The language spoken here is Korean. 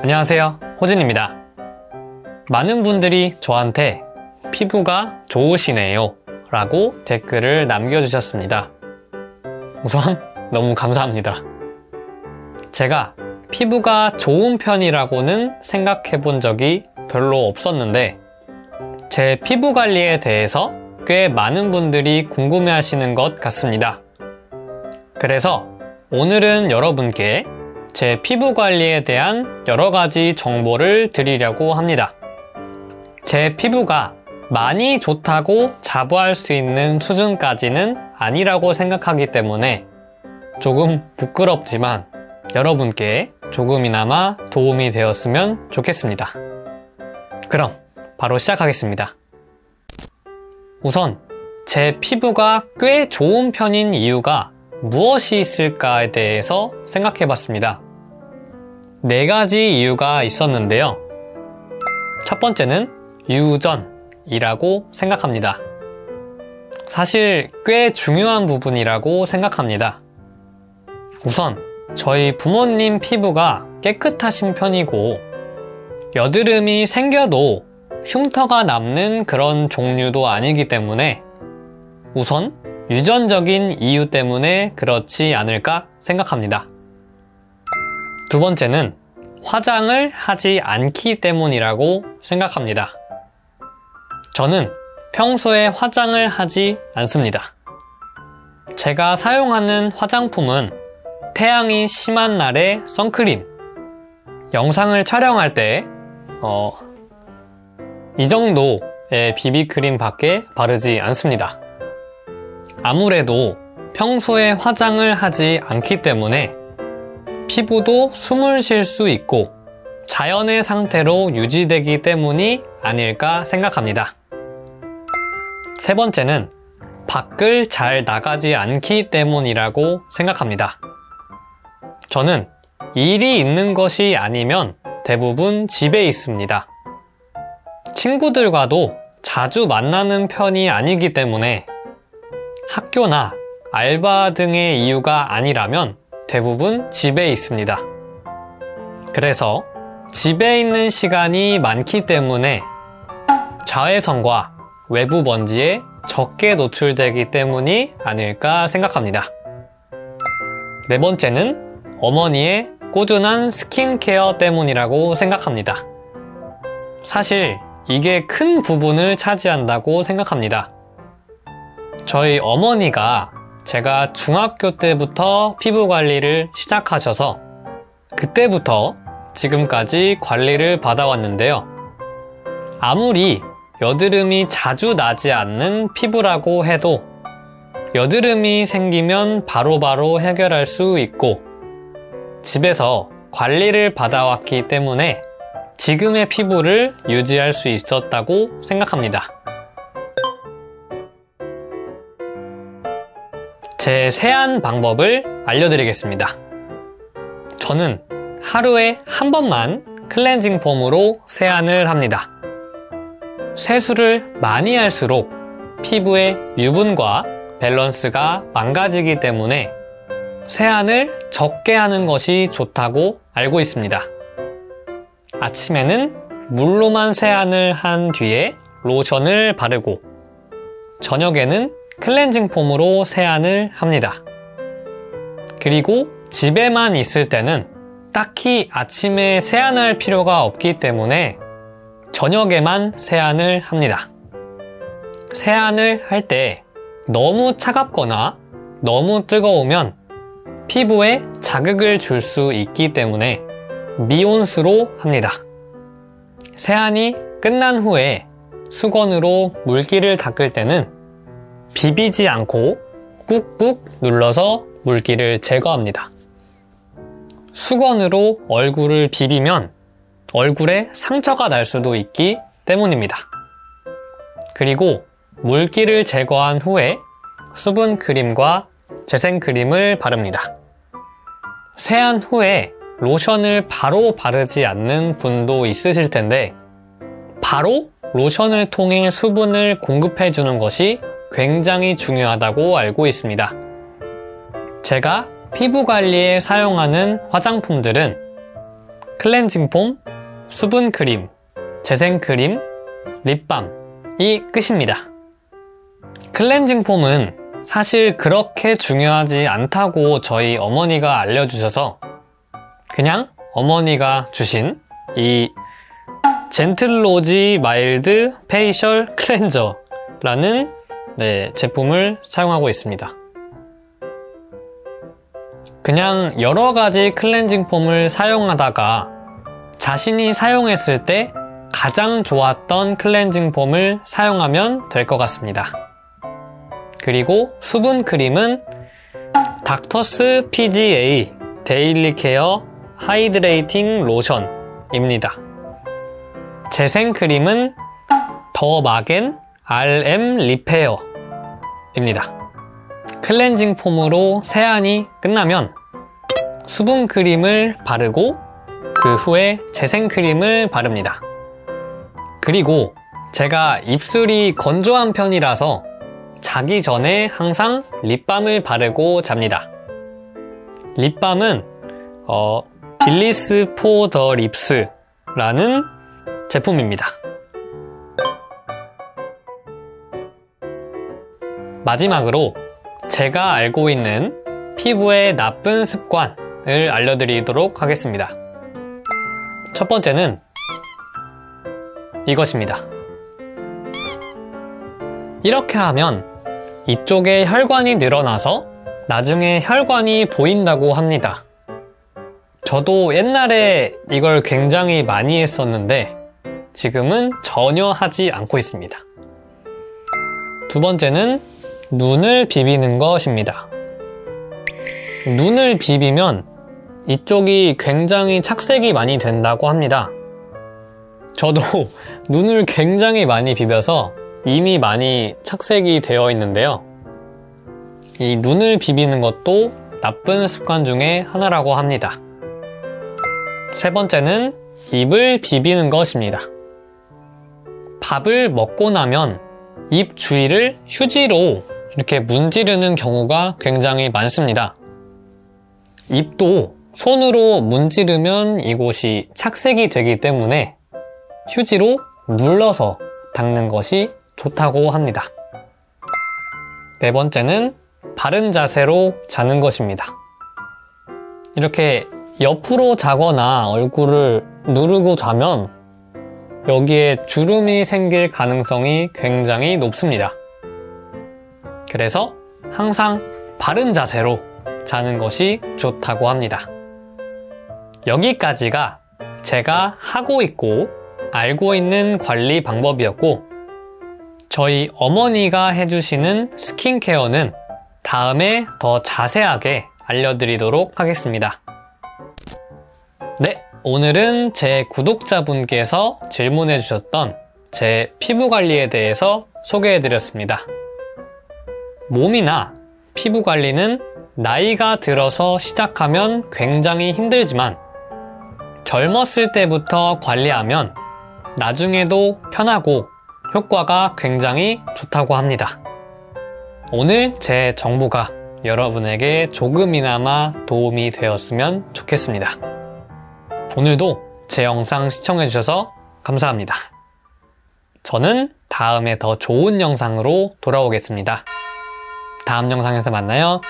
안녕하세요, 호진입니다. 많은 분들이 저한테 피부가 좋으시네요 라고 댓글을 남겨주셨습니다. 우선 너무 감사합니다. 제가 피부가 좋은 편이라고는 생각해 본 적이 별로 없었는데 제 피부 관리에 대해서 꽤 많은 분들이 궁금해 하시는 것 같습니다. 그래서 오늘은 여러분께 제 피부 관리에 대한 여러 가지 정보를 드리려고 합니다. 제 피부가 많이 좋다고 자부할 수 있는 수준까지는 아니라고 생각하기 때문에 조금 부끄럽지만 여러분께 조금이나마 도움이 되었으면 좋겠습니다. 그럼 바로 시작하겠습니다. 우선 제 피부가 꽤 좋은 편인 이유가 무엇이 있을까에 대해서 생각해 봤습니다. 4가지 이유가 있었는데요. 첫 번째는 유전이라고 생각합니다. 사실 꽤 중요한 부분이라고 생각합니다. 우선 저희 부모님 피부가 깨끗하신 편이고 여드름이 생겨도 흉터가 남는 그런 종류도 아니기 때문에 우선 유전적인 이유 때문에 그렇지 않을까 생각합니다. 두 번째는 화장을 하지 않기 때문이라고 생각합니다. 저는 평소에 화장을 하지 않습니다. 제가 사용하는 화장품은 태양이 심한 날의 선크림, 영상을 촬영할 때 이 정도의 비비크림 밖에 바르지 않습니다. 아무래도 평소에 화장을 하지 않기 때문에 피부도 숨을 쉴 수 있고 자연의 상태로 유지되기 때문이 아닐까 생각합니다. 세 번째는 밖을 잘 나가지 않기 때문이라고 생각합니다. 저는 일이 있는 것이 아니면 대부분 집에 있습니다. 친구들과도 자주 만나는 편이 아니기 때문에 학교나 알바 등의 이유가 아니라면 대부분 집에 있습니다. 그래서 집에 있는 시간이 많기 때문에 자외선과 외부 먼지에 적게 노출되기 때문이 아닐까 생각합니다. 네 번째는 어머니의 꾸준한 스킨케어 때문이라고 생각합니다. 사실 이게 큰 부분을 차지한다고 생각합니다. 저희 어머니가 제가 중학교 때부터 피부 관리를 시작하셔서 그때부터 지금까지 관리를 받아왔는데요. 아무리 여드름이 자주 나지 않는 피부라고 해도 여드름이 생기면 바로바로 해결할 수 있고 집에서 관리를 받아왔기 때문에 지금의 피부를 유지할 수 있었다고 생각합니다. 제 세안 방법을 알려드리겠습니다. 저는 하루에 한 번만 클렌징 폼으로 세안을 합니다. 세수를 많이 할수록 피부의 유분과 밸런스가 망가지기 때문에 세안을 적게 하는 것이 좋다고 알고 있습니다. 아침에는 물로만 세안을 한 뒤에 로션을 바르고 저녁에는 클렌징 폼으로 세안을 합니다. 그리고 집에만 있을 때는 딱히 아침에 세안할 필요가 없기 때문에 저녁에만 세안을 합니다. 세안을 할 때 너무 차갑거나 너무 뜨거우면 피부에 자극을 줄 수 있기 때문에 미온수로 합니다. 세안이 끝난 후에 수건으로 물기를 닦을 때는 비비지 않고 꾹꾹 눌러서 물기를 제거합니다. 수건으로 얼굴을 비비면 얼굴에 상처가 날 수도 있기 때문입니다. 그리고 물기를 제거한 후에 수분 크림과 재생 크림을 바릅니다. 세안 후에 로션을 바로 바르지 않는 분도 있으실 텐데 바로 로션을 통해 수분을 공급해 주는 것이 굉장히 중요하다고 알고 있습니다. 제가 피부 관리에 사용하는 화장품들은 클렌징 폼, 수분 크림, 재생 크림, 립밤이 끝입니다. 클렌징 폼은 사실 그렇게 중요하지 않다고 저희 어머니가 알려주셔서 그냥 어머니가 주신 이 젠틀로지 마일드 페이셜 클렌저라는 제품을 사용하고 있습니다. 그냥 여러가지 클렌징 폼을 사용하다가 자신이 사용했을 때 가장 좋았던 클렌징 폼을 사용하면 될 것 같습니다. 그리고 수분 크림은 닥터스 PGA 데일리 케어 하이드레이팅 로션입니다. 재생 크림은 더 마겐 RM 리페어입니다. 클렌징 폼으로 세안이 끝나면 수분 크림을 바르고 그 후에 재생 크림을 바릅니다. 그리고 제가 입술이 건조한 편이라서 자기 전에 항상 립밤을 바르고 잡니다. 립밤은 빌리스 포 더 립스라는 제품입니다. 마지막으로 제가 알고 있는 피부의 나쁜 습관을 알려드리도록 하겠습니다. 첫 번째는 이것입니다. 이렇게 하면 이쪽에 혈관이 늘어나서 나중에 혈관이 보인다고 합니다. 저도 옛날에 이걸 굉장히 많이 했었는데 지금은 전혀 하지 않고 있습니다. 두 번째는 눈을 비비는 것입니다. 눈을 비비면 이쪽이 굉장히 착색이 많이 된다고 합니다. 저도 눈을 굉장히 많이 비벼서 이미 많이 착색이 되어 있는데요. 이 눈을 비비는 것도 나쁜 습관 중에 하나라고 합니다. 세 번째는 입을 비비는 것입니다. 밥을 먹고 나면 입 주위를 휴지로 이렇게 문지르는 경우가 굉장히 많습니다. 입도 손으로 문지르면 이곳이 착색이 되기 때문에 휴지로 눌러서 닦는 것이 좋다고 합니다. 네 번째는 바른 자세로 자는 것입니다. 이렇게 옆으로 자거나 얼굴을 누르고 자면 여기에 주름이 생길 가능성이 굉장히 높습니다. 그래서 항상 바른 자세로 자는 것이 좋다고 합니다. 여기까지가 제가 하고 있고 알고 있는 관리 방법이었고 저희 어머니가 해주시는 스킨케어는 다음에 더 자세하게 알려드리도록 하겠습니다. 네, 오늘은 제 구독자분께서 질문해 주셨던 제 피부 관리에 대해서 소개해드렸습니다. 몸이나 피부 관리는 나이가 들어서 시작하면 굉장히 힘들지만 젊었을 때부터 관리하면 나중에도 편하고 효과가 굉장히 좋다고 합니다. 오늘 제 정보가 여러분에게 조금이나마 도움이 되었으면 좋겠습니다. 오늘도 제 영상 시청해주셔서 감사합니다. 저는 다음에 더 좋은 영상으로 돌아오겠습니다. 다음 영상에서 만나요.